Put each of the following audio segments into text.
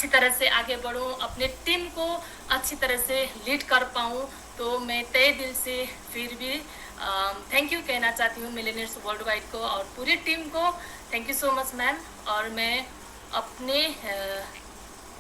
अच्छी तरह से आगे बढ़ूं, अपने टीम को अच्छी तरह से लीड कर पाऊं। तो मैं तहे दिल से फिर भी थैंक यू कहना चाहती हूँ मिलेनियर्स वर्ल्ड वाइड को और पूरी टीम को। Thank you so much ma'am. और मैं अपने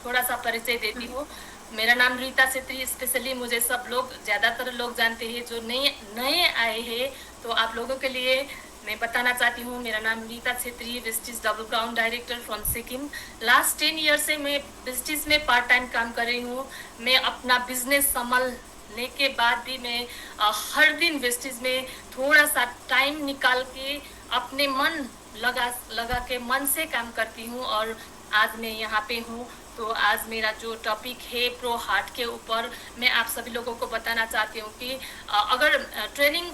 थोड़ा सा परिचय देती हूँ। मेरा नाम रीता छेत्री। स्पेशली मुझे सब लोग, ज़्यादातर लोग जानते हैं, जो नए नए आए हैं तो आप लोगों के लिए मैं बताना चाहती हूँ। मेरा नाम Rita Chhetri, Vestige double crown director from Sikkim. Last 10 year से मैं वेस्टिज में पार्ट टाइम काम कर रही हूँ। मैं अपना बिजनेस संभालने के बाद भी मैं हर दिन वेस्टिज में थोड़ा सा टाइम निकाल के अपने मन लगा के मन से काम करती हूँ और आज मैं यहाँ पे हूँ। तो आज मेरा जो टॉपिक है प्रो हार्ट के ऊपर, मैं आप सभी लोगों को बताना चाहती हूँ कि अगर ट्रेनिंग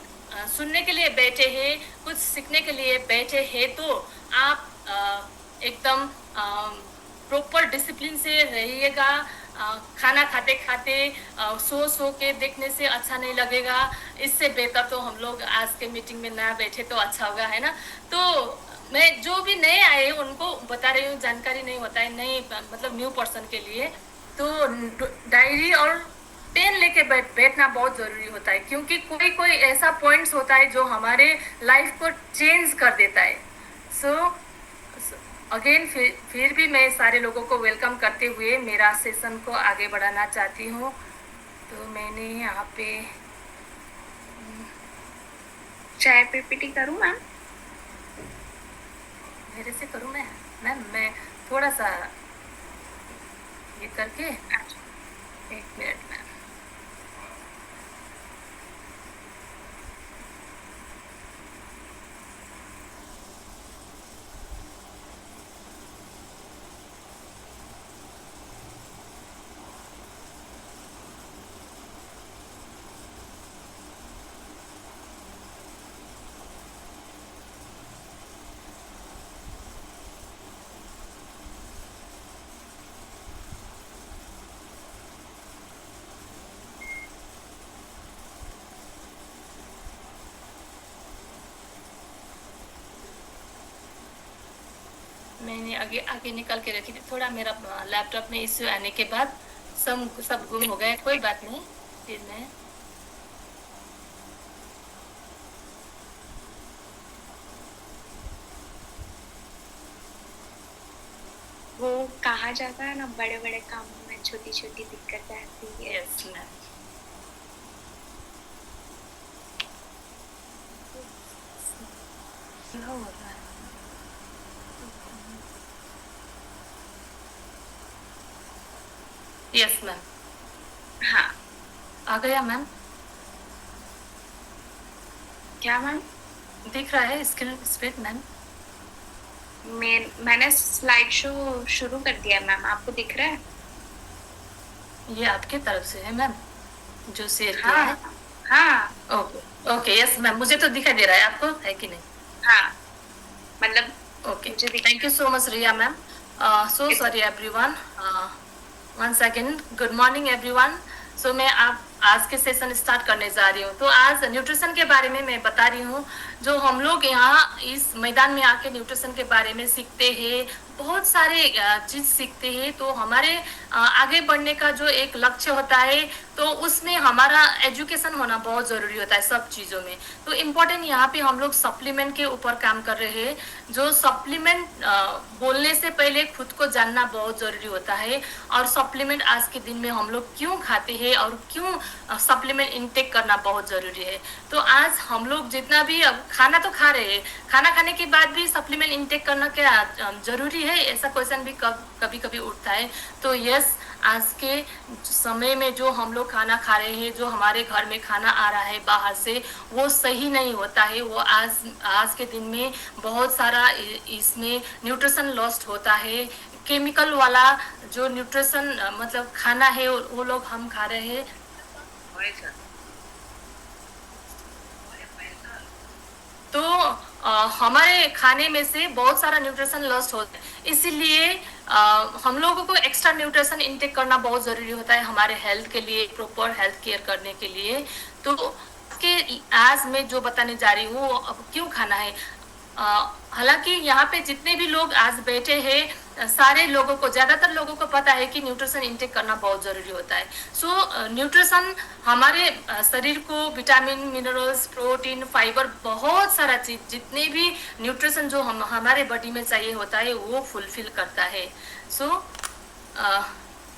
सुनने के लिए बैठे हैं, कुछ सीखने के लिए बैठे हैं, तो आप एकदम प्रॉपर डिसिप्लिन से रहिएगा। खाना खाते खाते सो के देखने से अच्छा नहीं लगेगा। इससे बेहतर तो हम लोग आज के मीटिंग में ना बैठे तो अच्छा होगा, है ना। तो मैं जो भी नए आए हैं उनको बता रही हूँ, जानकारी नहीं होता है नए मतलब न्यू पर्सन के लिए। तो डायरी और पेन लेके बैठना बहुत ज़रूरी होता है, क्योंकि कोई कोई ऐसा पॉइंट्स होता है जो हमारे लाइफ को चेंज कर देता है। सो अगेन फिर भी मैं सारे लोगों को वेलकम करते हुए मेरा सेशन को आगे बढ़ाना चाहती हूँ। तो मैंने यहाँ पे चाय पीपीटी करूँ मैम? मेरे से करूँ मैं? मैम मैं थोड़ा सा ये करके, एक मिनट मैम। मैंने आगे आगे निकल के रखी थी। थोड़ा मेरा लैपटॉप में इश्यू आने के बाद सब गुम हो गए। कोई बात नहीं, फिर मैं वो कहा जाता है ना, बड़े बड़े कामों में छोटी छोटी दिक्कत आती है। Yes ma'am. हो रहा है। Yes ma'am. हाँ, आ गया मैम? क्या मैम? दिख रहा है स्क्रीन स्पीड मैम? मैंने स्लाइड शो शुरू कर दिया मैम, आपको दिख रहा है? ये आपके तरफ से है मैम जो शेयर किया है? हाँ। ओके ओके, यस मैम, मुझे तो दिखाई दे रहा है। आपको है कि नहीं? हाँ, मतलब okay, thank you so much Riya ma'am. So sorry everyone, one second. Good morning everyone. So मैं आप आज के सेशन स्टार्ट करने जा रही हूँ। तो आज न्यूट्रिशन के बारे में मैं बता रही हूँ। जो हम लोग यहाँ इस मैदान में आके न्यूट्रिशन के बारे में सीखते हैं, बहुत सारे चीज़ सीखते हैं। तो हमारे आगे बढ़ने का जो एक लक्ष्य होता है, तो उसमें हमारा एजुकेशन होना बहुत ज़रूरी होता है सब चीज़ों में। तो इम्पोर्टेंट यहाँ पे हम लोग सप्लीमेंट के ऊपर काम कर रहे हैं। जो सप्लीमेंट बोलने से पहले खुद को जानना बहुत ज़रूरी होता है, और सप्लीमेंट आज के दिन में हम लोग क्यों खाते हैं और क्यों सप्लीमेंट इनटेक करना बहुत ज़रूरी है। तो आज हम लोग जितना भी अब खाना तो खा रहे हैं, खाना खाने के बाद भी सप्लीमेंट इनटेक करना क्या ज़रूरी है, ऐसा क्वेश्चन भी कभी कभी उठता है। तो यस, आज के समय में जो हम लोग खाना खा रहे हैं, जो हमारे घर में खाना आ रहा है बाहर से, वो सही नहीं होता है। वो आज के दिन में बहुत सारा इसमें न्यूट्रिशन लॉस्ट होता है। केमिकल वाला जो न्यूट्रिशन मतलब खाना है वो लोग हम खा रहे हैं। तो हमारे खाने में से बहुत सारा न्यूट्रिशन लॉस होता है। इसीलिए हम लोगों को एक्स्ट्रा न्यूट्रिशन इनटेक करना बहुत ज़रूरी होता है हमारे हेल्थ के लिए, प्रॉपर हेल्थ केयर करने के लिए। तो आज मैं जो बताने जा रही हूँ, अब क्यों खाना है। हालांकि यहाँ पे जितने भी लोग आज बैठे हैं सारे लोगों को, ज़्यादातर लोगों को पता है कि न्यूट्रिशन इंटेक करना बहुत ज़रूरी होता है। सो न्यूट्रिशन हमारे शरीर को विटामिन, मिनरल्स, प्रोटीन, फाइबर, बहुत सारा चीज़, जितने भी न्यूट्रिशन जो हमारे बॉडी में चाहिए होता है वो फुलफिल करता है। सो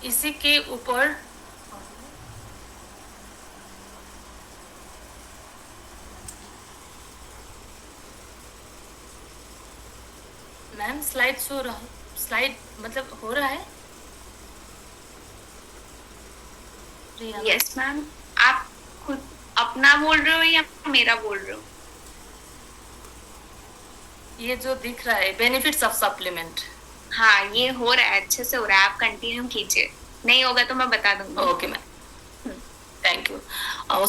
इसी के ऊपर मैम स्लाइड मतलब हो रहा है? प्रिया यस मैम, आप खुद अपना बोल रहे हो या मेरा बोल रहे हो? ये जो दिख रहा है बेनिफिट्स ऑफ सप्लीमेंट, हाँ ये हो रहा है, अच्छे से हो रहा है, आप कंटिन्यू कीजिए, नहीं होगा तो मैं बता दूंगी। Okay ma'am, thank you.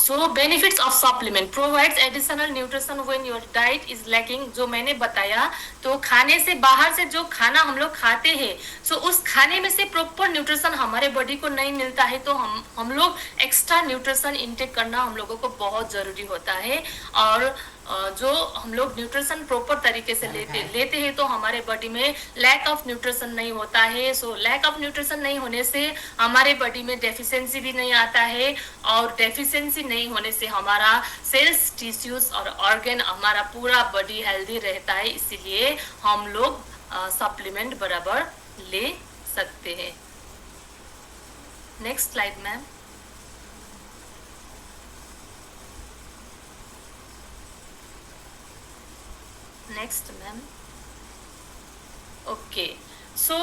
So benefits of supplement provides additional nutrition when your diet is lacking। जो मैंने बताया, तो खाने से बाहर से जो खाना हम लोग खाते हैं, सो उस खाने में से प्रॉपर न्यूट्रिशन हमारे बॉडी को नहीं मिलता है, तो हम लोग एक्स्ट्रा न्यूट्रिशन इंटेक करना हम लोगों को बहुत ज़रूरी होता है। और जो हम लोग न्यूट्रिशन प्रॉपर तरीके से लेते हैं तो हमारे बॉडी में लैक ऑफ न्यूट्रिशन नहीं होता है। सो लैक ऑफ न्यूट्रिशन नहीं होने से हमारे बॉडी में डेफिशिएंसी भी नहीं आता है, और डेफिशिएंसी नहीं होने से हमारा सेल्स, टिश्यूज और ऑर्गन, हमारा पूरा बॉडी हेल्दी रहता है। इसीलिए हम लोग सप्लीमेंट बराबर ले सकते हैं। Next slide ma'am. Next ma'am. Okay, so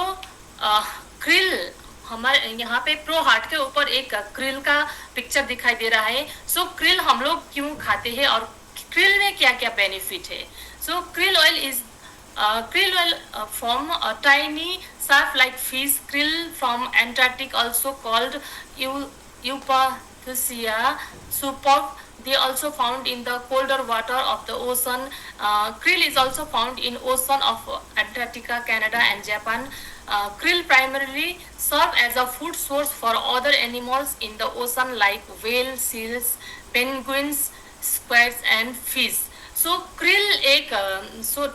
krill, हमारे यहाँ पे प्रो हार्ट के ऊपर एक क्रिल का पिक्चर दिखाई दे रहा है। सो क्रिल हम लोग क्यों खाते हैं और क्रिल में क्या क्या बेनिफिट है? So krill oil from a tiny shark-like fish, krill from Antarctic, also called Eupathia superb. They also found in the colder water of the ocean. Krill is also found in ocean of Antarctica, Canada and Japan. Krill primarily serve as a food source for other animals in the ocean like whales, seals, penguins, squids and fish. So krill एक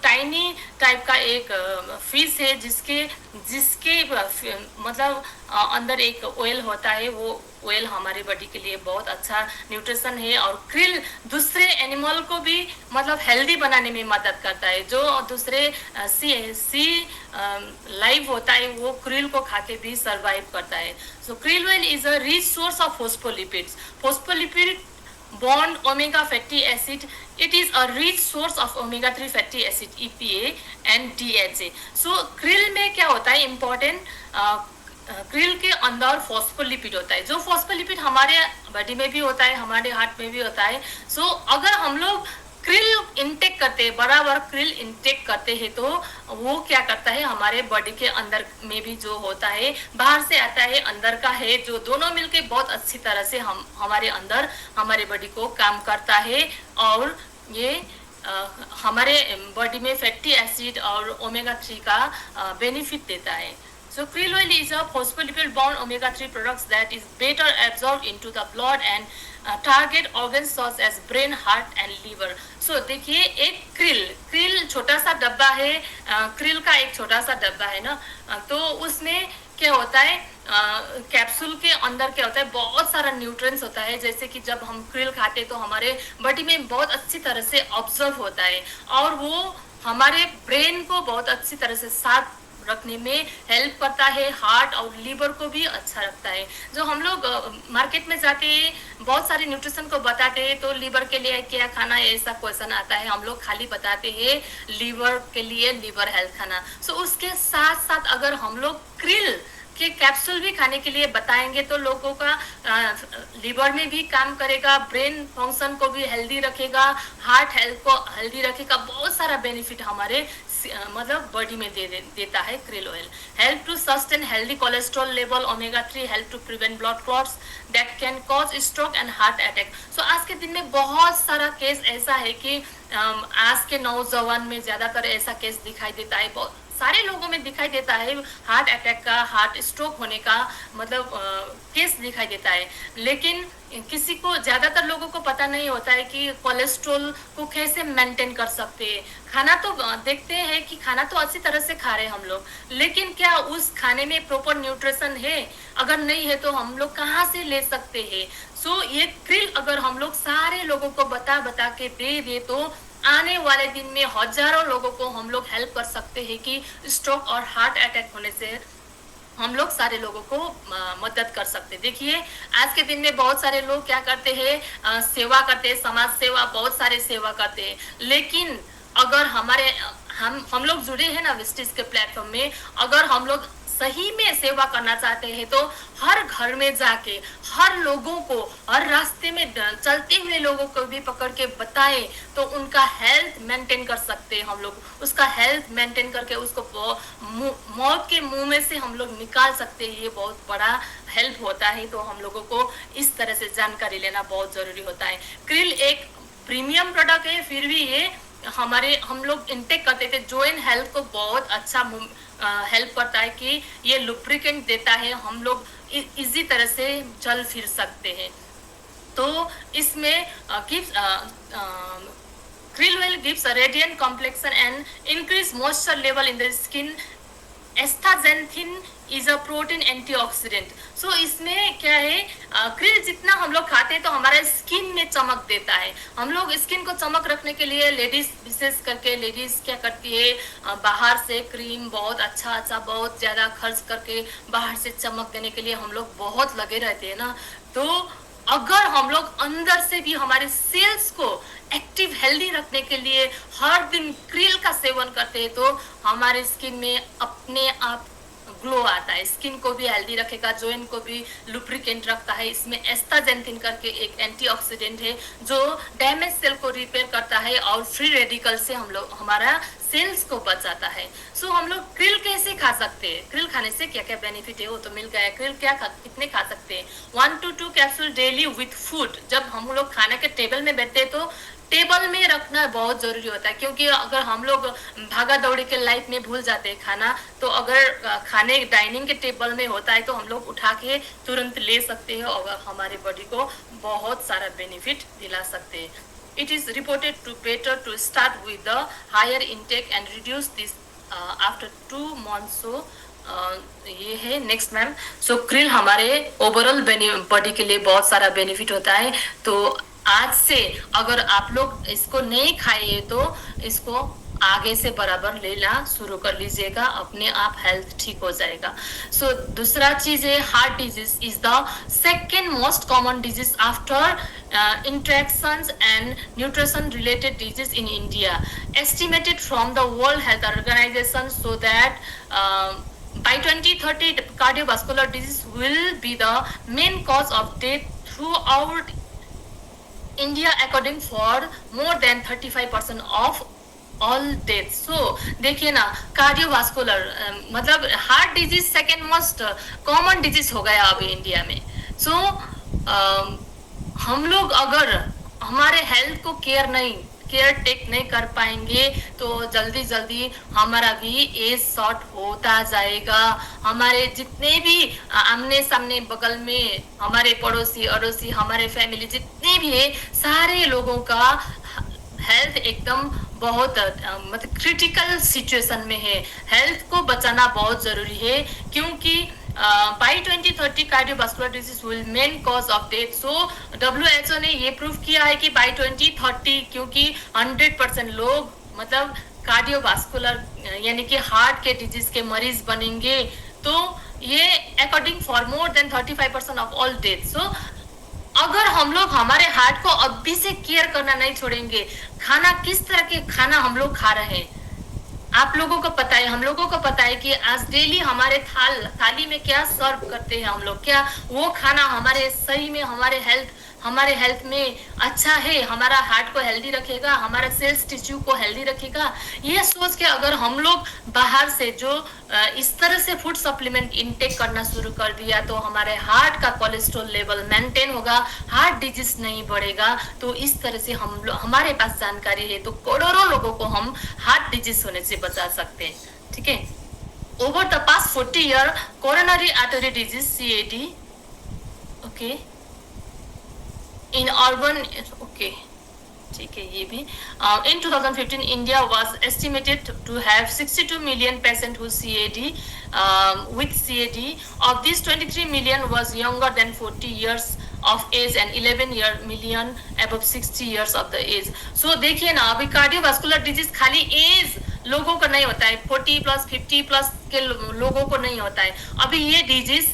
tiny type का एक fish है जिसके मतलब अंदर एक oil होता है। वो ऑयल हमारे बॉडी के लिए बहुत अच्छा न्यूट्रिशन है, और क्रिल दूसरे एनिमल को भी मतलब हेल्दी बनाने में मदद करता है। जो दूसरे सी लाइव होता है वो क्रिल को खा के भी सर्वाइव करता है। So krill oil is a rich source of phospholipid bond omega fatty acid. It is a rich source of omega 3 fatty acid EPA and DHA. So krill में क्या होता है इम्पोर्टेंट, क्रिल के अंदर फॉस्फोलिपिड होता है। जो फॉस्फोलिपिड हमारे बॉडी में भी होता है, हमारे हार्ट में भी होता है। सो अगर हम लोग क्रिल इंटेक करते हैं, बराबर क्रिल इंटेक करते हैं, तो वो क्या करता है हमारे बॉडी के अंदर में भी जो होता है, बाहर से आता है अंदर का है, जो दोनों मिलके बहुत अच्छी तरह से हमारे अंदर हमारे बॉडी को काम करता है, और ये हमारे बॉडी में फैटी एसिड और ओमेगा 3 का बेनिफिट देता है। So krill oil is a phospholipid bound omega 3 products that is better absorbed into the blood and target organs such as brain, heart and liver. So देखिए एक krill छोटा सा डब्बा है, क्रिल का एक छोटा सा डब्बा है ना, तो उसमें क्या होता है, कैप्सूल के अंदर क्या होता है, बहुत सारा न्यूट्रिएंट्स होता है। जैसे कि जब हम क्रिल खाते तो हमारे बॉडी में बहुत अच्छी तरह से ऑब्जर्व होता है, और वो हमारे ब्रेन को बहुत अच्छी तरह से साथ रखने में हेल्प करता है, हार्ट और लीवर को भी अच्छा रखता है। जो हम लोग मार्केट में जाके बहुत सारे न्यूट्रिशन को बताते हैं, तो लीवर के लिए क्या खाना है ऐसा क्वेश्चन आता है, हम लोग खाली बताते हैं लीवर के लिए लीवर हेल्थ खाना। सो उसके साथ साथ अगर हम लोग क्रिल के कैप्सूल भी खाने के लिए बताएंगे तो लोगों का लीवर में भी काम करेगा, ब्रेन फंक्शन को भी हेल्दी रखेगा, हार्ट हेल्थ को हेल्दी रखेगा, बहुत सारा बेनिफिट हमारे मतलब बॉडी में देता है krill oil. Help to sustain healthy cholesterol level, omega 3 help to prevent blood clots that can cause stroke and heart attack. So आज के दिन में बहुत सारा केस ऐसा है कि आज के नौजवान में ज्यादातर ऐसा केस दिखाई देता है, बहुत सारे लोगों में दिखाई देता है हार्ट अटैक का, हार्ट स्ट्रोक होने का मतलब केस दिखाई देता है। लेकिन किसी को, ज्यादातर लोगों को पता नहीं होता है कि कोलेस्ट्रॉल को कैसे मेंटेन कर सकते हैं। खाना तो देखते हैं कि खाना तो अच्छी तरह से खा रहे हैं हम लोग, लेकिन क्या उस खाने में प्रॉपर न्यूट्रिशन है? अगर नहीं है तो हम लोग कहाँ से ले सकते हैं? सो ये क्रिल अगर हम लोग सारे लोगों को बता बता के दे दे तो आने वाले दिन में हजारों लोगों को हम लोग हेल्प कर सकते हैं कि स्ट्रोक और हार्ट अटैक होने से हम लोग सारे लोगों को मदद कर सकते हैं। देखिए आज के दिन में बहुत सारे लोग क्या करते हैं, सेवा करते हैं, समाज सेवा, बहुत सारे सेवा करते हैं। लेकिन अगर हमारे हम लोग जुड़े हैं ना विस्टिज के प्लेटफॉर्म में, अगर हम लोग सही में सेवा करना चाहते हैं तो हर घर में जाके हर लोगों को, हर रास्ते में चलते हुए लोगों को भी पकड़ के बताएं तो उनका हेल्थ मेंटेन कर सकते हैं हम लोग। उसका हेल्थ मेंटेन करके उसको मौत के मुंह में से हम लोग निकाल सकते हैं। ये बहुत बड़ा हेल्प होता है। तो हम लोगों को इस तरह से जानकारी लेना बहुत जरूरी होता है। क्रिल एक प्रीमियम प्रोडक्ट है, फिर भी ये हम लोग इंटेक करते थे। जॉइन हेल्थ को बहुत अच्छा हेल्प करता है कि ये लुब्रिकेंट देता है, हम लोग इजी तरह से चल फिर सकते हैं। तो इसमें krill oil gives a radiant complexion and increase moisture level in the skin. Astaxanthin is a protein antioxidant. So इसमें क्या है, क्रिल जितना हम लोग खाते हैं तो हमारा स्किन में चमक देता है। हम लोग स्किन को चमक रखने के लिए लेडीज, विशेष करके लेडीज क्या करती है, बाहर से क्रीम बहुत अच्छा बहुत ज्यादा खर्च करके बाहर से चमक देने के लिए हम लोग बहुत लगे रहते हैं ना। तो अगर हम लोग अंदर से भी हमारे सेल्स को एक्टिव हेल्दी रखने के लिए हर दिन क्रिल का सेवन करते हैं तो हमारे स्किन में अपने आप ग्लो आता है। स्किन को भी हेल्दी रखेगा, जॉइंट को भी लुब्रिकेंट रखता है। इसमें एस्टाजेंथिन करके एक एंटीऑक्सीडेंट है जो डैमेज सेल को रिपेयर करता है और फ्री रेडिकल से हम लोग हमारा सेल्स को बचाता है। सो हम लोग क्रिल कैसे खा सकते हैं, क्रिल खाने से क्या क्या बेनिफिट है वो तो मिल गया। क्रिल कितने खा सकते हैं, 1 to 2 capsule daily with food. जब हम लोग खाने के टेबल में बैठते हैं तो टेबल में रखना बहुत जरूरी होता है, क्योंकि अगर हम लोग भागा दौड़ी के लाइफ में भूल जाते हैं खाना, तो अगर खाने डाइनिंग के टेबल में होता है तो हम लोग उठा के तुरंत ले सकते हैं और हमारे बॉडी को बहुत सारा बेनिफिट दिला सकते हैं। It is reported to better to start with the higher intake and reduce this after 2 months. So ये है नेक्स्ट मैम। सो क्रिल हमारे ओवरऑल बॉडी के लिए बहुत सारा बेनिफिट होता है। तो आज से अगर आप लोग इसको नहीं खाए तो इसको आगे से बराबर लेना शुरू कर लीजिएगा, अपने आप हेल्थ ठीक हो जाएगा। सो दूसरा चीज है heart disease is the second most common disease after infections and nutrition related disease in India, estimated from the World Health Organization. So that by 2030 cardiovascular disease will be the main cause of death throughout India, according for more than 35% of all death. So देखिए ना, cardiovascular मतलब heart disease second most common disease हो गया अभी India में। सो हम लोग अगर हमारे हेल्थ को केयर टेक नहीं कर पाएंगे तो जल्दी जल्दी हमारा भी एज शॉर्ट होता जाएगा। हमारे जितने भी आमने सामने बगल में हमारे पड़ोसी अड़ोसी हमारे फैमिली जितने भी है, सारे लोगों का हेल्थ एकदम बहुत मतलब क्रिटिकल सिचुएशन में है। हेल्थ को बचाना बहुत जरूरी है, क्योंकि by 2030 cardiovascular disease will main cause of death. So WHO ने ये प्रूव किया है कि by 2030 क्योंकि 100% लोग मतलब कार्डियोवास्कुलर यानी कि हार्ट के डिजीज के मरीज बनेंगे, तो ये according for more than 35% of all death. So अगर हम लोग हमारे हार्ट को अभी से केयर करना नहीं छोड़ेंगे, खाना किस तरह के खाना हम लोग खा रहे हैं आप लोगों को पता है, हम लोगों को पता है कि आज डेली हमारे थाली में क्या सर्व करते हैं हम लोग, क्या वो खाना हमारे सही में हमारे हेल्थ में अच्छा है, हमारा हार्ट को हेल्दी रखेगा, हमारा सेल्स टिश्यू को हेल्दी रखेगा। ये सोच के अगर हम लोग बाहर से जो इस तरह से फूड सप्लीमेंट इनटेक करना शुरू कर दिया तो हमारे हार्ट का कोलेस्ट्रॉल लेवल मेंटेन होगा, हार्ट डिजीज नहीं बढ़ेगा। तो इस तरह से हमारे पास जानकारी है तो करोड़ों लोगों को हम हार्ट डिजीज होने से बचा सकते हैं। ठीक है. Over the past 40 years, coronary artery disease (CAD), okay, in urban, okay, ठीक है ये भी. In 2015, India was estimated to have 62 million patients who CAD, with CAD. Of these, 23 million was younger than 40 years of age and 11 million above 60 years of the age. So देखिए ना, अभी cardiovascular disease खाली as लोगों को नहीं होता है, 40+ 50+ के लोगों को नहीं होता है. अभी ये डिजीज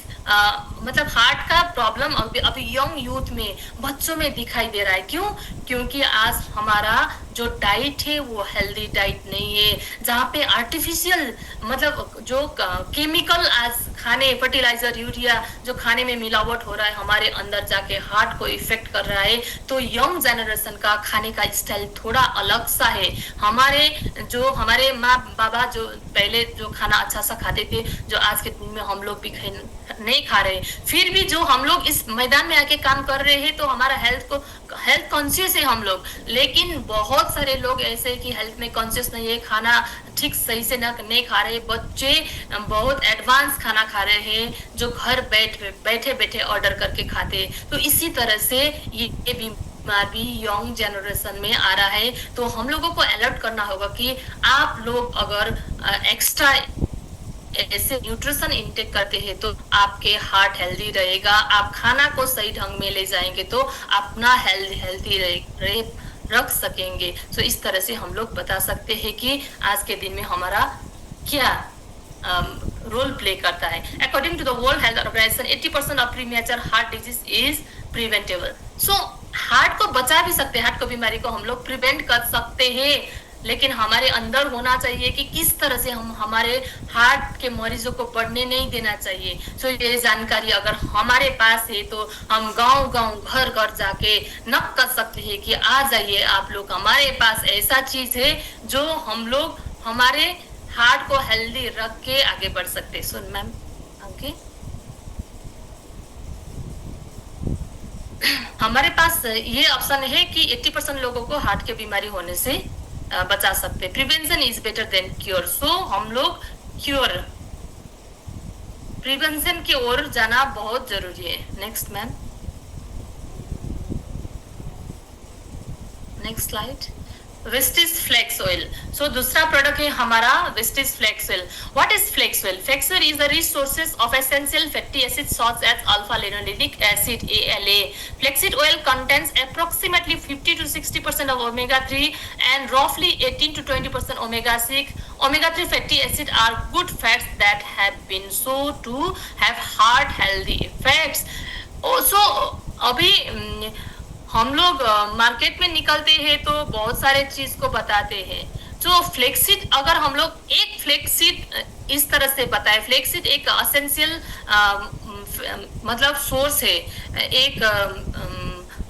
मतलब हार्ट का प्रॉब्लम अभी यंग यूथ में, बच्चों में दिखाई दे रहा है. क्यों? क्योंकि आज हमारा जो डाइट है वो हेल्दी डाइट नहीं है, जहाँ पे आर्टिफिशियल मतलब जो केमिकल आज खाने, फर्टिलाइजर, यूरिया जो खाने में मिलावट हो रहा है, हमारे अंदर जाके हार्ट को इफेक्ट कर रहा है. तो यंग जनरेशन का खाने का स्टाइल थोड़ा अलग सा है. हमारे माँ बाबा जो पहले जो खाना अच्छा सा खाते थे, जो आज के दिन में हम लोग भी नहीं खा रहे, फिर भी जो हम लोग इस मैदान में आके काम कर रहे हैं, तो हमारा हेल्थ कॉन्शियस है हम लोग. लेकिन बहुत सारे लोग ऐसे कि हेल्थ में कॉन्शियस नहीं है, खाना ठीक सही से नहीं खा रहे. बच्चे बहुत एडवांस खाना खा रहे हैं, जो घर बैठे बैठे ऑर्डर करके खाते. तो इसी तरह से ये बीमार भी यंग जनरेशन में आ रहा है. तो हम लोगों को अलर्ट करना होगा कि आप लोग अगर एक्स्ट्रा ऐसे न्यूट्रिशन इंटेक करते हैं तो आपके हार्ट हेल्दी रहेगा. आप खाना को सही ढंग में ले जाएंगे तो अपना हेल्दी रख सकेंगे. तो इस तरह से हम लोग बता सकते हैं कि आज के दिन में हमारा क्या रोल प्ले करता है. According to the World Health Organization, 80% of premature heart disease is preventable. So heart को बचा भी सकते हैं, हार्ट को बीमारी को हम लोग प्रिवेंट कर सकते हैं. लेकिन हमारे अंदर होना चाहिए कि किस तरह से हम हमारे हार्ट के मरीजों को बढ़ने नहीं देना चाहिए. सो ये जानकारी अगर हमारे पास है तो हम गांव घर घर जाके नक कर सकते हैं कि आ जाइए आप लोग, हमारे पास ऐसा चीज है जो हम लोग हमारे हार्ट को हेल्दी रख के आगे बढ़ सकते. सो मैम ओके, हमारे पास ये ऑप्शन है कि 80% लोगों को हार्ट की बीमारी होने से बचा सकते. Prevention is better than cure. So हम लोग क्योर, प्रिवेंशन की ओर जाना बहुत जरूरी है. Next ma'am, next slide. Vestige flex oil. So दूसरा प्रोडक्ट है हमारा Vestige flex oil. What is flex oil? Flex oil is the resources of essential fatty acids such as alpha linolenic acid (ALA). Flaxseed oil contains approximately 50 to 60% of omega-3 and roughly 18 to 20% omega-6. Omega-3 fatty acids are good fats that have been shown to have heart healthy effects. Also अभी हम लोग market में निकलते हैं तो बहुत सारे चीज को बताते हैं. जो फ्लेक्सीड, अगर हम लोग एक फ्लेक्सीड इस तरह से बताए, फ्लेक्सीड एक एसेंशियल मतलब सोर्स है, एक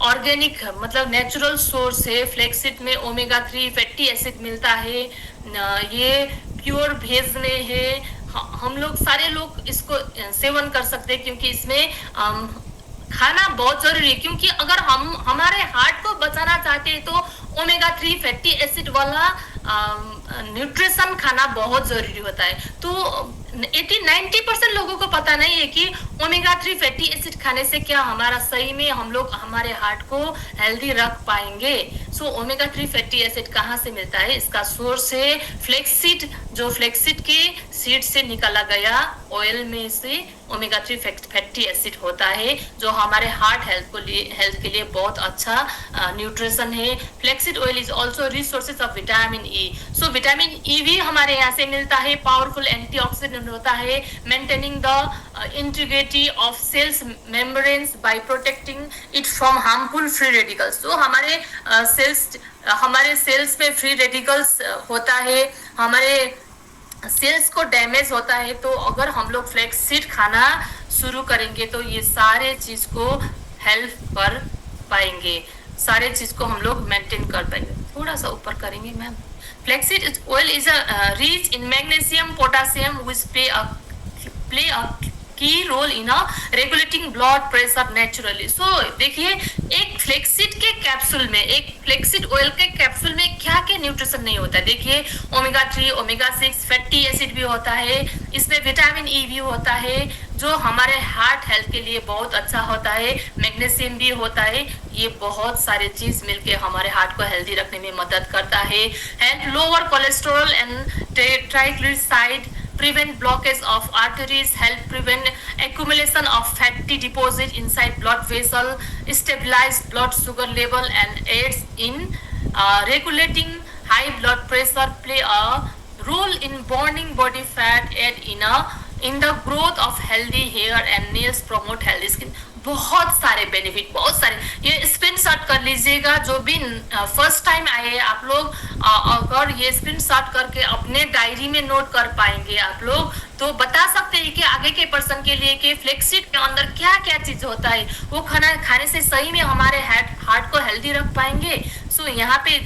ऑर्गेनिक मतलब नेचुरल सोर्स है. फ्लेक्सीड में ओमेगा-3 फैटी एसिड मिलता है. ये प्योर वेज में है. हम लोग सारे लोग इसको सेवन कर सकते हैं क्योंकि इसमें खाना बहुत जरूरी है. क्योंकि अगर हम हमारे हार्ट को बचाना चाहते हैं तो ओमेगा-3 फैटी एसिड वाला न्यूट्रिशन खाना बहुत जरूरी होता है. तो 80-90% लोगों को पता नहीं है कि ओमेगा-3 फैटी एसिड खाने से क्या हमारा सही में हम लोग हमारे हार्ट को हेल्दी रख पाएंगे. सो ओमेगा-3 फैटी एसिड कहाँ से मिलता है? इसका सोर्स है फ्लेक्सीड, जो फ्लेक्सीड के सीड से निकाला गया ऑयल में से ओमेगा-3 फैटी एसिड होता है, जो हमारे हार्ट हेल्थ के लिए बहुत अच्छा न्यूट्रिशन है. Flaxseed oil is also resources of vitamin E. So vitamin E भी हमारे यहाँ से मिलता है. पावरफुल एंटीऑक्सीडेंट होता है, maintaining the integrity of cells membranes by protecting it from harmful free radicals. तो हमारे सेल्स में फ्री रेडिकल्स होता है, हमारे सेल्स को डैमेज होता है. तो अगर हम लोग फ्लेक्सीड खाना शुरू करेंगे तो ये सारे चीज को हेल्प कर पाएंगे, सारे चीज को हम लोग मेंटेन कर पाएंगे. थोड़ा सा ऊपर करेंगे ma'am. Flaxseed oil is rich in magnesium, potassium, which play a key role in regulating blood pressure naturally. So देखिए, एक फ्लेक्सिड के कैप्सूल में, एक फ्लेक्सिड ऑयल के कैप्सूल में क्या क्या न्यूट्रिशन नहीं होता है। देखिए, ओमेगा 3, ओमेगा 6 फैटी एसिड भी होता है, इसमें विटामिन ई भी होता है जो हमारे हार्ट हेल्थ के लिए बहुत अच्छा होता है, मैग्नीशियम भी होता है। ये बहुत सारे चीज मिलके हमारे हार्ट को हेल्दी रखने में मदद करता है। And lower cholesterol and triglyceride, prevent blockage of arteries, help prevent accumulation of fatty deposit inside blood vessel, stabilize blood sugar level and aids in regulating high blood pressure, play a role in burning body fat, aid in the growth of healthy hair and nails, promote healthy skin। बहुत सारे benefit, बहुत सारे। ये screenshot कर लीजिएगा, जो भी first time आए हैं आप लोग, अगर ये स्क्रीनशॉट करके अपने डायरी में नोट कर पाएंगे आप लोग, तो बता सकते हैं कि आगे के पर्सन के लिए कि फ्लेक्सिड के अंदर क्या क्या चीज होता है, वो खाना खाने से सही में हमारे हार्ट को हेल्दी रख पाएंगे। सो यहाँ पे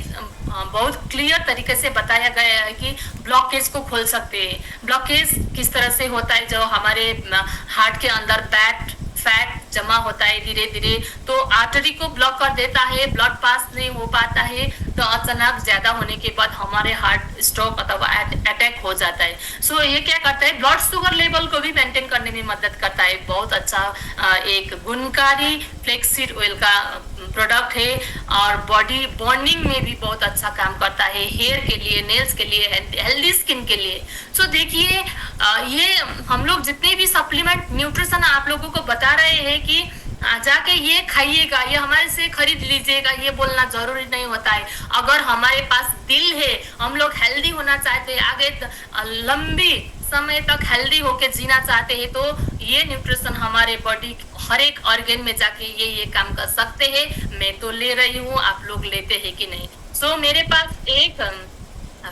बहुत क्लियर तरीके से बताया गया है कि ब्लॉकेज को खोल सकते हैं। ब्लॉकेज किस तरह से होता है, जो हमारे हार्ट के अंदर फैट जमा होता है धीरे धीरे, तो आर्टरी को ब्लॉक कर देता है, ब्लड पास नहीं हो पाता है, तो अचानक ज्यादा होने के बाद हमारे हार्ट स्ट्रोक अथवा अटैक हो जाता है। सो ये क्या करता है, ब्लड शुगर लेवल को भी मेंटेन करने में मदद करता है। बहुत अच्छा एक गुणकारी फ्लेक्सीड ऑयल का प्रोडक्ट है, और बॉडी बॉन्डिंग में भी बहुत अच्छा काम करता है, हेयर के लिए, नेल्स के लिए, हेल्दी स्किन के लिए। सो देखिए, ये हम लोग जितने भी सप्लीमेंट न्यूट्रिशन आप लोगों को बता रहे हैं कि जाके ये खाइएगा, ये हमारे से खरीद लीजिएगा, ये बोलना जरूरी नहीं होता है। अगर हमारे पास दिल है, हम लोग हेल्दी होना चाहते हैं, आगे लंबी समय तक हेल्दी होके जीना चाहते हैं, तो ये न्यूट्रिशन हमारे बॉडी हर एक ऑर्गन में जाके ये काम कर सकते हैं। मैं तो ले रही हूँ, आप लोग लेते हैं कि नहीं। सो मेरे पास एक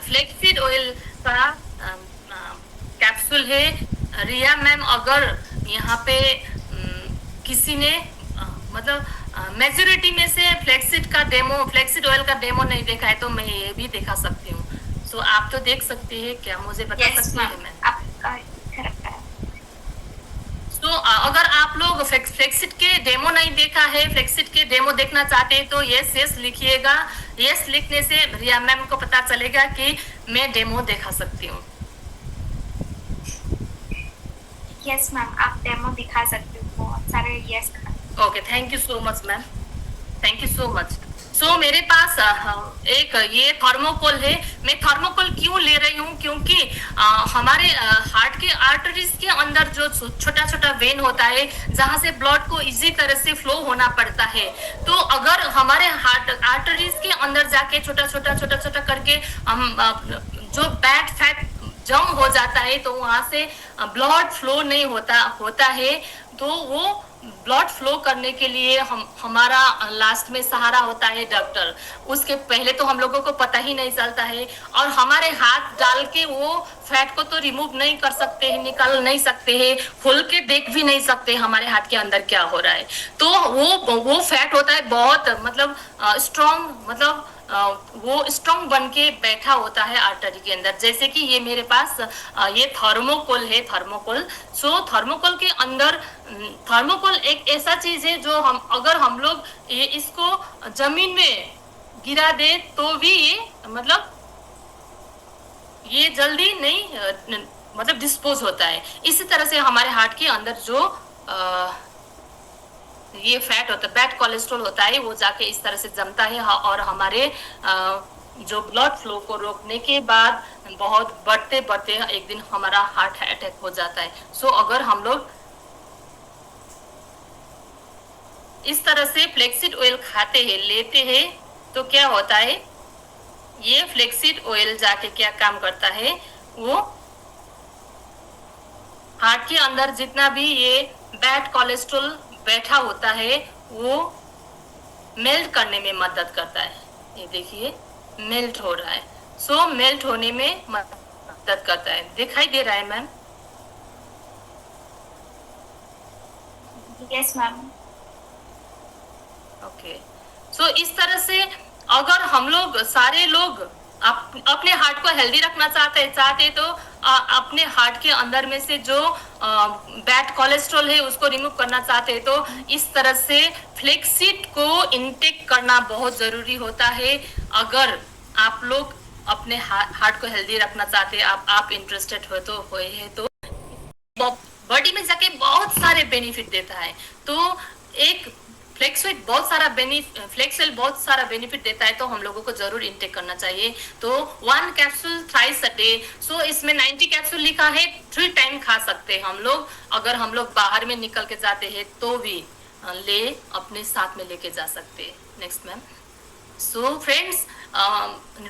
फ्लेक्सिड ऑयल का कैप्सूल है। रिया मैम, अगर यहाँ पे किसी ने मतलब मेजोरिटी में से फ्लेक्सिड ऑयल का डेमो नहीं देखा है, तो मैं ये भी दिखा सकती हूँ। सो आप तो देख सकते हैं क्या, मुझे बता सकती है मैम? तो अगर आप लोग फ्लेक्सिड के डेमो नहीं देखा है, फ्लेक्सिड के डेमो देखना चाहते हैं, तो यस लिखिएगा। यस लिखने से रिया मैम को पता चलेगा कि मैं डेमो दिखा सकती हूँ। यस मैम, आप डेमो दिखा सकते हो, बहुत सारे yes. Okay, thank you so much ma'am, thank you so much. So मेरे पास एक ये थर्मोकोल है। मैं थर्मोकोल क्यों ले रही हूँ, क्योंकि हमारे हार्ट के आर्टरीज के अंदर जो छोटा छोटा वेन होता है, जहाँ से ब्लड को इजी तरह से फ्लो होना पड़ता है, तो अगर हमारे हार्ट आर्टरीज के अंदर जाके छोटा छोटा करके हम जो बैड फैट जम हो जाता है, तो वहां से ब्लड फ्लो नहीं होता है। तो वो ब्लड फ्लो करने के लिए हमारा लास्ट में सहारा होता है डॉक्टर। उसके पहले तो हम लोगों को पता ही नहीं चलता है, और हमारे हाथ डाल के वो फैट को तो रिमूव नहीं कर सकते हैं, निकाल नहीं सकते हैं, खोल के देख भी नहीं सकते हमारे हाथ के अंदर क्या हो रहा है। तो वो फैट होता है बहुत मतलब स्ट्रॉन्ग, मतलब वो स्ट्रॉन्ग बन के बैठा होता है आर्टरी के अंदर। जैसे कि ये मेरे पास ये थर्मोकोल है, थर्मोकोल। सो थर्मोकोल के अंदर, थर्मोकोल एक ऐसा चीज है जो अगर हम लोग ये इसको जमीन में गिरा दे तो भी ये मतलब ये जल्दी नहीं मतलब डिस्पोज होता है। इसी तरह से हमारे हार्ट के अंदर जो ये फैट होता है, बैड कोलेस्ट्रॉल होता है, वो जाके इस तरह से जमता है, और हमारे जो ब्लड फ्लो को रोकने के बाद बहुत बढ़ते एक दिन हमारा हार्ट अटैक हो जाता है। सो अगर हम लोग इस तरह से फ्लेक्सिड ऑयल खाते हैं, लेते हैं, तो क्या होता है, ये फ्लेक्सिड ऑयल जाके क्या काम करता है, वो हार्ट के अंदर जितना भी ये बैड कोलेस्ट्रॉल बैठा होता है वो मेल्ट करने में मदद करता है। ये देखिए मेल्ट हो रहा है। सो मेल्ट होने में मदद करता है। दिखाई दे रहा है मैम? Yes ma'am. ओके, सो इस तरह से अगर हम लोग सारे लोग अपने हार्ट को हेल्दी रखना चाहते तो अपने हार्ट के अंदर में से जो बैड कोलेस्ट्रॉल है उसको रिमूव करना चाहते हैं तो इस तरह से फ्लेक्सीड को इनटेक करना बहुत जरूरी होता है। अगर आप लोग अपने हार्ट को हेल्दी रखना चाहते हैं, आप इंटरेस्टेड हो तो बॉडी में जाके बहुत सारे बेनिफिट देता है। तो एक फ्लेक्सवेल बहुत सारा बेनिफिट देता है, तो हम लोगों को जरूर इनटेक करना चाहिए। तो 1 कैप्सूल थ्राइस अ डे, सो इसमें 90 कैप्सूल लिखा है, 3 टाइम खा सकते हैं हम लोग। अगर हम लोग बाहर में निकल के जाते हैं तो भी अपने साथ में लेके जा सकते हैं। Next ma'am. So friends,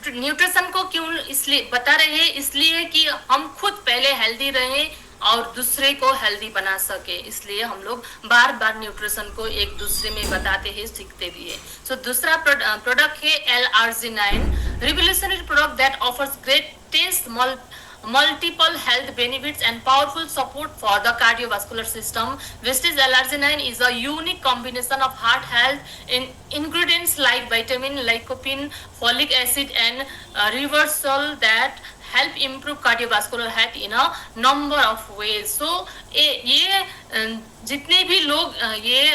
nutrition को क्यों इसलिए बता रहे हैं, इसलिए कि हम खुद पहले हेल्दी रहें और दूसरे को हेल्दी बना सके, इसलिए हम लोग बार बार न्यूट्रिशन को एक दूसरे में बताते हैं, सीखते भी है। सो दूसरा प्रोडक्ट है L-arginine, revolutionary product that offers great test, multiple health benefits and powerful support for the cardiovascular system. Vestige L-arginine is a unique combination of heart health in ingredients like vitamin, lycopene, folic acid and reversal that help improve cardiovascular health in a number of ways. So ये जितने भी लोग ये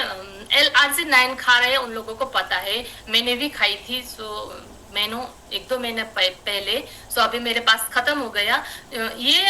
L-arginine खा रहे हैं उन लोगों को पता है, मैंने भी खाई थी। सो मैंने 1-2 महीने पहले, सो अभी मेरे पास खत्म हो गया। ये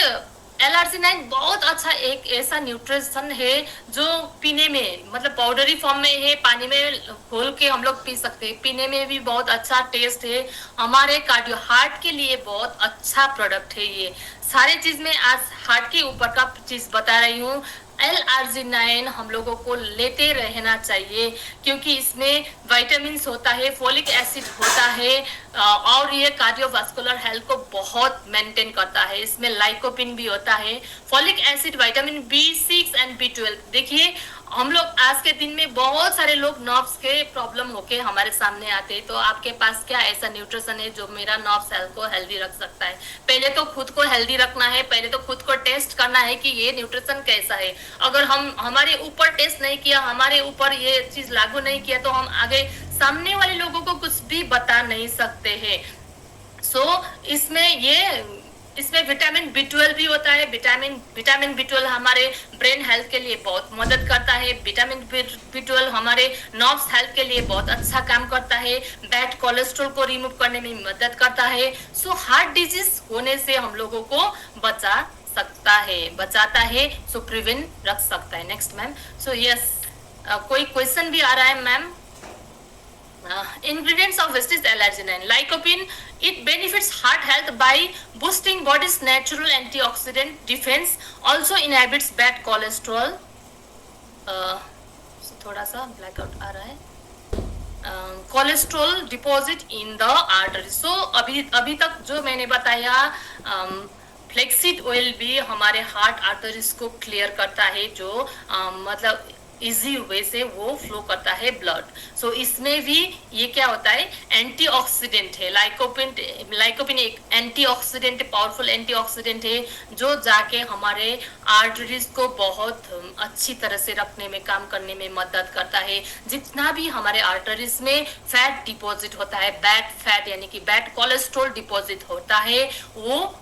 L-arginine बहुत अच्छा एक ऐसा न्यूट्रिशन है जो पीने में, मतलब पाउडरी फॉर्म में है, पानी में घोल के हम लोग पी सकते हैं, पीने में भी बहुत अच्छा टेस्ट है। हमारे कार्डियो हार्ट के लिए बहुत अच्छा प्रोडक्ट है। ये सारे चीज में आज हार्ट के ऊपर का चीज बता रही हूँ। L-arginine हम लोगों को लेते रहना चाहिए क्योंकि इसमें विटामिन्स होता है, फोलिक एसिड होता है और ये कार्डियोवास्कुलर हेल्थ को बहुत मेंटेन करता है। इसमें लाइकोपिन भी होता है, folic acid, vitamin B6 and B12। देखिए हम लोग आज के दिन में बहुत सारे लोग नर्व्स के प्रॉब्लम होके हमारे सामने आते हैं, तो आपके पास क्या ऐसा न्यूट्रिशन है जो मेरा नर्व्स हेल्थ को हेल्दी रख सकता है? पहले तो खुद को हेल्दी रखना है, पहले तो खुद को टेस्ट करना है कि ये न्यूट्रिशन कैसा है। अगर हम हमारे ऊपर टेस्ट नहीं किया, हमारे ऊपर ये चीज लागू नहीं किया, तो हम आगे सामने वाले लोगों को कुछ भी बता नहीं सकते हैं। सो इसमें विटामिन B12 भी होता है। विटामिन B12 हमारे ब्रेन हेल्थ के लिए बहुत मदद करता है। विटामिन B12 हमारे नर्व्स हेल्थ के लिए बहुत अच्छा काम करता है, बैड कोलेस्ट्रॉल को रिमूव करने में मदद करता है। सो हार्ट डिजीज होने से हम लोगों को बचाता है, सो प्रिवेंट रख सकता है। Next ma'am. सो यस, कोई क्वेश्चन भी आ रहा है ma'am? Ingredients of Vestige L-arginine. Lycopene, it benefits heart health by boosting body's natural antioxidant defense, also inhibits bad cholesterol. थोड़ा सा blackout आ रहा है। Cholesterol deposit in the artery. So अभी तक जो मैंने बताया, फ्लेक्सीड ऑयल भी हमारे हार्ट आर्टरीज को क्लियर करता है, जो मतलब इजी वे से वो फ्लो करता है ब्लड। सो इसमें भी ये क्या होता है, एंटीऑक्सीडेंट है। लाइकोपिन एक एंटीऑक्सीडेंट, पावरफुल एंटीऑक्सीडेंट है जो जाके हमारे आर्टरीज को बहुत अच्छी तरह से रखने में, काम करने में मदद करता है। जितना भी हमारे आर्टरीज में फैट डिपॉजिट होता है, बैड फैट यानी कि बैड कोलेस्ट्रॉल डिपॉजिट होता है, वो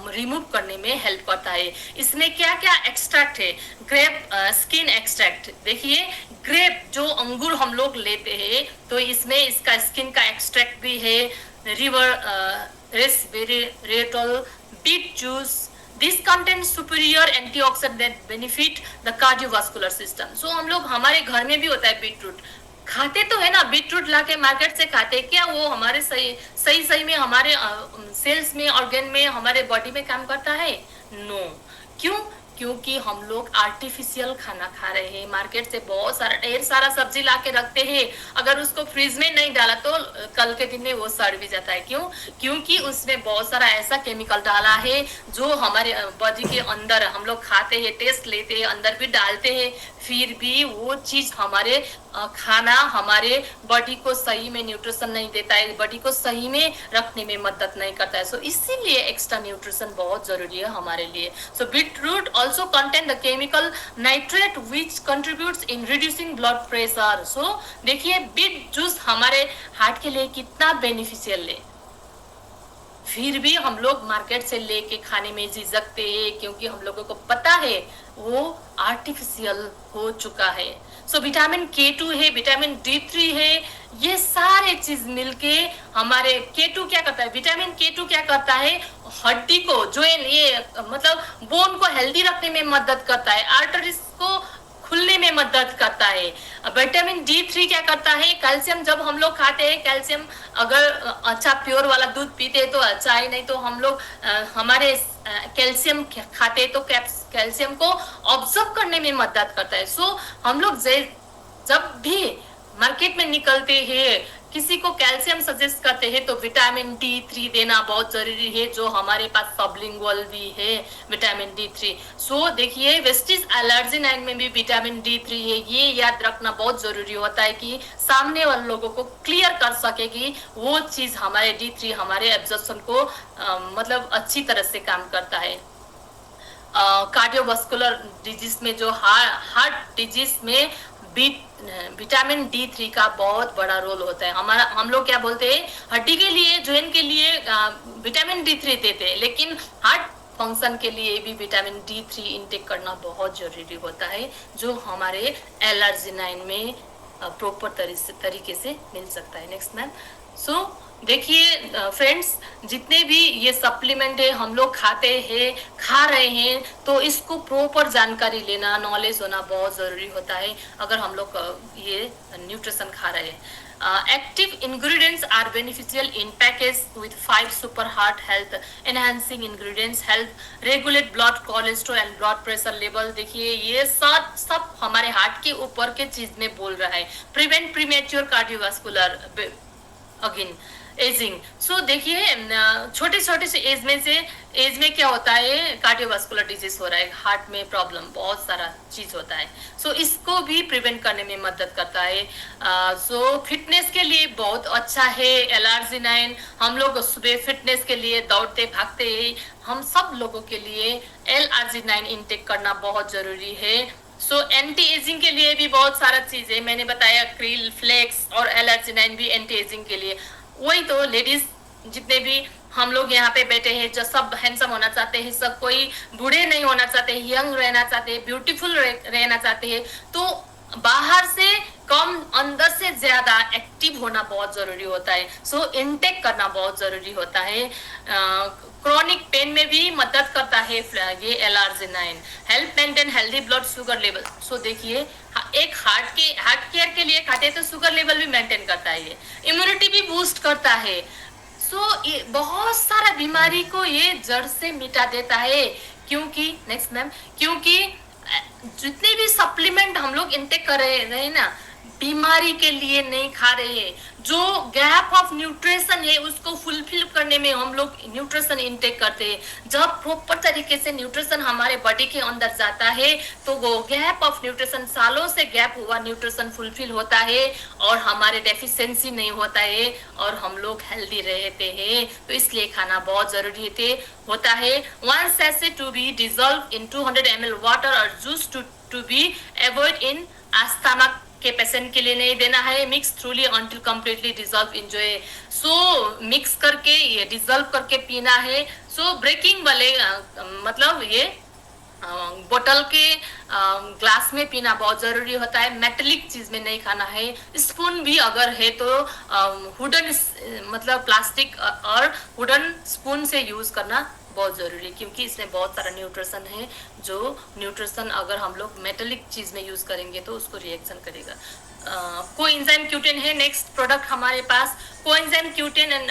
रिमूव करने में हेल्प करता है। इसमें क्या क्या एक्सट्रैक्ट है? Grape skin extract. देखिए ग्रेप जो अंगूर हम लोग लेते हैं, तो इसमें इसका स्किन का एक्सट्रैक्ट भी है। Resveratrol, beet juice, this content superior antioxidant benefit the cardiovascular system. So हम लोग, हमारे घर में भी होता है बीटरूट, खाते तो है ना, बीटरूट लाके मार्केट से खाते, क्या वो हमारे सही में हमारे सेल्स में, ऑर्गन में, हमारे बॉडी में काम करता है? नो। क्यों? क्योंकि हम लोग आर्टिफिशियल खाना खा रहे हैं। मार्केट से बहुत सारा, ढेर सारा सब्जी ला के रखते हैं, अगर उसको फ्रीज में नहीं डाला तो कल के दिन में वो सड़ भी जाता है। क्यों? क्योंकि उसमें बहुत सारा ऐसा केमिकल डाला है जो हमारे बॉडी के अंदर हम लोग खाते हैं, टेस्ट लेते हैं, अंदर भी डालते हैं, फिर भी वो चीज हमारे खाना हमारे बॉडी को सही में न्यूट्रिशन नहीं देता है, बॉडी को सही में रखने में मदद नहीं करता है। सो इसीलिए एक्स्ट्रा न्यूट्रिशन बहुत जरूरी है हमारे लिए। सो beetroot also contain the chemical nitrate which contributes in reducing blood pressure. So देखिए बीट जूस हमारे हार्ट के लिए कितना बेनिफिशियल है। फिर भी हम लोग मार्केट से लेके खाने में झिझकते हैं, क्योंकि हम लोगों को पता है वो आर्टिफिशियल हो चुका है। सो विटामिन K2 है, विटामिन D3 है, ये सारे चीज मिलके हमारे K2 क्या करता है, विटामिन K2 क्या करता है, हड्डी को जो ये मतलब बोन को हेल्दी रखने में मदद करता है, आर्टरीज को खुलने में मदद करता है। विटामिन D3 क्या करता है, कैल्शियम जब हम लोग खाते हैं, कैल्शियम अगर अच्छा प्योर वाला दूध पीते हैं तो अच्छा है, नहीं तो हम लोग हमारे कैल्शियम खाते हैं तो कैल्शियम को ऑब्जर्व करने में मदद करता है। सो हम लोग जब भी मार्केट में निकलते हैं, किसी को कैल्शियम सजेस्ट करते हैं तो विटामिन D3 देना बहुत जरूरी है, जो हमारे पास सबलिंगुअल भी है विटामिन D3। सो देखिए वेस्टिज एलर्जिनाइन में भी विटामिन D3 है, ये याद रखना बहुत जरूरी होता है कि सामने वाले लोगों को क्लियर कर सके कि वो चीज हमारे D3 हमारे एब्जॉर्प्शन को मतलब अच्छी तरह से काम करता है। कार्डियोवास्कुलर डिजीज में जो हार्ट डिजीज में विटामिन D3 का बहुत बड़ा रोल होता है। हम लोग क्या बोलते हैं, हड्डी के लिए जॉइंट के लिए विटामिन D3 देते हैं, लेकिन हार्ट फंक्शन के लिए भी विटामिन D3 इंटेक करना बहुत जरूरी होता है, जो हमारे एलर्जिनाइन में प्रॉपर तरीके से मिल सकता है। Next ma'am. सो देखिए फ्रेंड्स, जितने भी ये सप्लीमेंट है हम लोग खा रहे हैं, तो इसको प्रॉपर जानकारी लेना, नॉलेज होना बहुत जरूरी होता है अगर हम लोग ये न्यूट्रिशन खा रहे हैं। Active ingredients are beneficial in package with 5 super heart health enhancing ingredients, help regulate blood cholesterol and blood pressure level। देखिए ये सब हमारे हार्ट के ऊपर के चीज में बोल रहा है। Prevent premature cardiovascular again ageing. So देखिए छोटे छोटे से एज में क्या होता है, कार्डियोवास्कुलर डिजीज हो रहा है, हार्ट में प्रॉब्लम बहुत सारा चीज होता है। सो इसको भी प्रिवेंट करने में मदद करता है। सो फिटनेस के लिए बहुत अच्छा है एलर्जिनाइन। हम लोग सुबह फिटनेस के लिए दौड़ते भागते हैं, हम सब लोगों के लिए एलर्जिनाइन इंटेक करना बहुत जरूरी है। सो एंटी एजिंग के लिए भी बहुत सारा चीज है, मैंने बताया क्रिल फ्लेक्स और एलर्जिनाइन भी एंटी एजिंग के लिए। वही तो लेडीज जितने भी हम लोग यहाँ पे बैठे हैं, जो सब हैंडसम होना चाहते हैं, सब कोई बूढ़े नहीं होना चाहते, यंग रहना चाहते हैं, ब्यूटीफुल रहना चाहते हैं, तो बाहर से कम अंदर से ज्यादा एक्टिव होना बहुत जरूरी होता है। सो इनटेक करना बहुत जरूरी होता है। क्रोनिक पेन में भी मदद करता है ये L arginine. Help maintain healthy blood sugar level. So देखिए एक हार्ट केयर के लिए खाते हैं तो शुगर लेवल भी मेंटेन करता है, ये इम्यूनिटी भी बूस्ट करता है। सो ये बहुत सारा बीमारी को ये जड़ से मिटा देता है। क्योंकि नेक्स्ट मैम, क्योंकि जितने भी सप्लीमेंट हम लोग इंटेक कर रहे हैं ना, बीमारी के लिए नहीं खा रहे हैं, जो गैप ऑफ न्यूट्रिशन है उसको फुलफिल करने में हम लोग न्यूट्रिशन इंटेक करते हैं। जब प्रॉपर तरीके से न्यूट्रिशन हमारे बॉडी के अंदर जाता है तो वो गैप ऑफ न्यूट्रिशन, सालों से गैप हुआ न्यूट्रिशन फुलफिल होता है और हमारे डेफिशिएंसी नहीं होता है और हम लोग हेल्दी रहते हैं। तो इसलिए खाना बहुत जरूरी होता है। 1 sachet to be dissolve in 200 ml water और juice to be avoid in asthma के पेशेंट के लिए नहीं देना है। Mix thoroughly until completely dissolve enjoy. So mix करके ये डिजॉल्व करके पीना है। सो ब्रेकिंग वाले मतलब ये बोतल के ग्लास में पीना बहुत जरूरी होता है, मेटेलिक चीज में नहीं खाना है। स्पून भी अगर है तो वुडन मतलब प्लास्टिक और वुडन स्पून से यूज करना बहुत जरूरी है, क्योंकि इसमें बहुत सारा न्यूट्रिशन है, जो न्यूट्रिशन अगर हम लोग मेटेलिक चीज में यूज करेंगे तो उसको रिएक्शन करेगा। कोएंजाइम क्यूटेन है नेक्स्ट प्रोडक्ट हमारे पास। Coenzyme Q ten and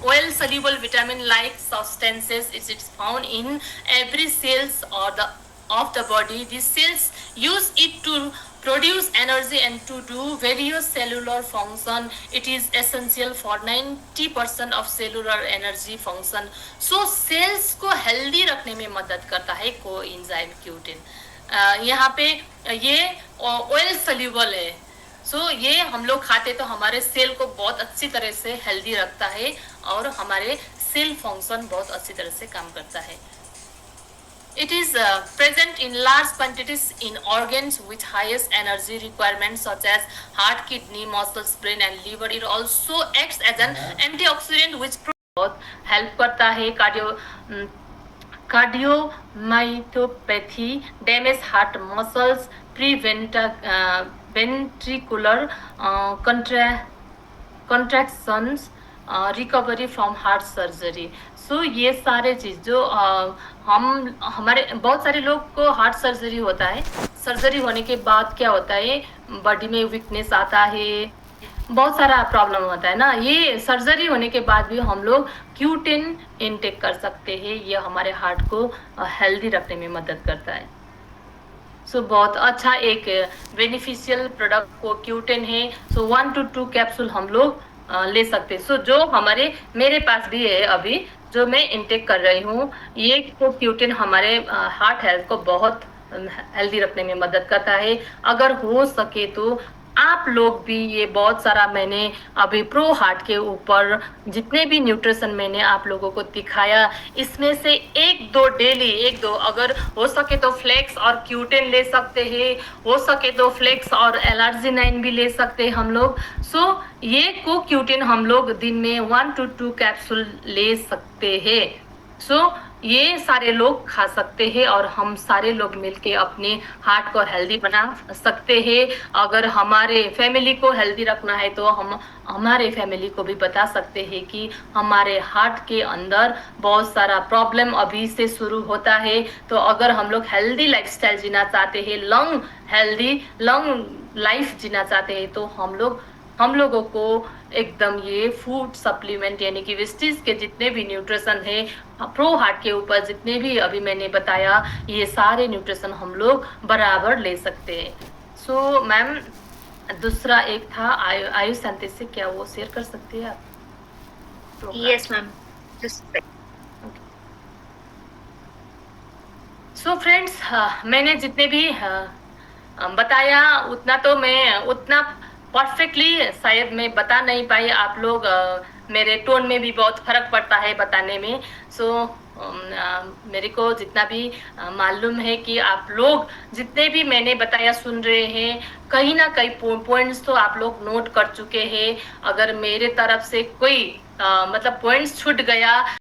oil soluble vitamin like substances, it's found in every cells of the body. These cells use it to produce energy and to do various cellular function. It is essential for 90% of cellular energy function. So cells को healthy रखने में मदद करता है coenzyme Q10। यहाँ पे ये oil soluble है। सो ये हम लोग खाते तो हमारे सेल को बहुत अच्छी तरह से हेल्दी रखता है और हमारे सेल फंक्शन बहुत अच्छी तरह से काम करता है। It is present in large quantities in organs with highest energy requirements such as heart, kidney, muscles, brain and liver. It also acts as an antioxidant which बहुत हेल्प करता है। Cardiomyopathy damage heart muscles, prevent ventricular contractions, recovery from heart surgery. So ये सारे चीज जो हम हमारे बहुत सारे लोग को हार्ट सर्जरी होता है। सर्जरी होने के बाद क्या होता है, बॉडी में वीकनेस आता है, बहुत सारा प्रॉब्लम होता है ना। ये सर्जरी होने के बाद भी हम लोग Q10 इनटेक कर सकते हैं। ये हमारे हार्ट को हेल्दी रखने में मदद करता है। सो बहुत अच्छा एक बेनिफिशियल प्रोडक्ट को Q10 है। सो 1 to 2 कैप्सूल हम लोग ले सकते हैं। सो जो मेरे पास भी है अभी, जो मैं इनटेक कर रही हूँ, ये को Q10 हमारे हार्ट हेल्थ को बहुत हेल्दी रखने में मदद करता है। अगर हो सके तो आप लोग भी ये बहुत सारा मैंने अभी प्रो हार्ट के ऊपर जितने भी न्यूट्रिशन मैंने आप लोगों को दिखाया, इसमें से एक दो डेली, एक दो अगर हो सके तो फ्लेक्स और Q10 ले सकते हैं, हो सके तो फ्लेक्स और L-arginine भी ले सकते हैं हम लोग। सो ये को Q10 हम लोग दिन में 1 to 2 कैप्सूल ले सकते हैं। सो ये सारे लोग खा सकते हैं और हम सारे लोग मिलके अपने हार्ट को हेल्दी बना सकते हैं। अगर हमारे फैमिली को हेल्दी रखना है तो हम हमारे फैमिली को भी बता सकते हैं कि हमारे हार्ट के अंदर बहुत सारा प्रॉब्लम अभी से शुरू होता है। तो अगर हम लोग हेल्दी लाइफस्टाइल जीना चाहते हैं, लॉन्ग लाइफ जीना चाहते हैं, तो हम लोगों को एकदम ये फूड सप्लीमेंट यानी कि विस्टीज के जितने भी न्यूट्रिशन है, प्रो हार्ट के ऊपर जितने भी अभी मैंने बताया, ये सारे न्यूट्रिशन हम लोग बराबर ले सकते हैं। सो मैम, दूसरा एक था आयु सैंतीस से, क्या वो शेयर कर सकते हैं आप? Yes ma'am. सो फ्रेंड्स, मैंने जितने भी बताया उतना परफेक्टली शायद मैं बता नहीं पाई। आप लोग मेरे टोन में भी बहुत फर्क पड़ता है बताने में। सो मेरे को जितना भी मालूम है कि आप लोग जितने भी मैंने बताया सुन रहे हैं, कहीं ना कहीं पॉइंट्स तो आप लोग नोट कर चुके हैं। अगर मेरे तरफ से कोई मतलब पॉइंट्स छूट गया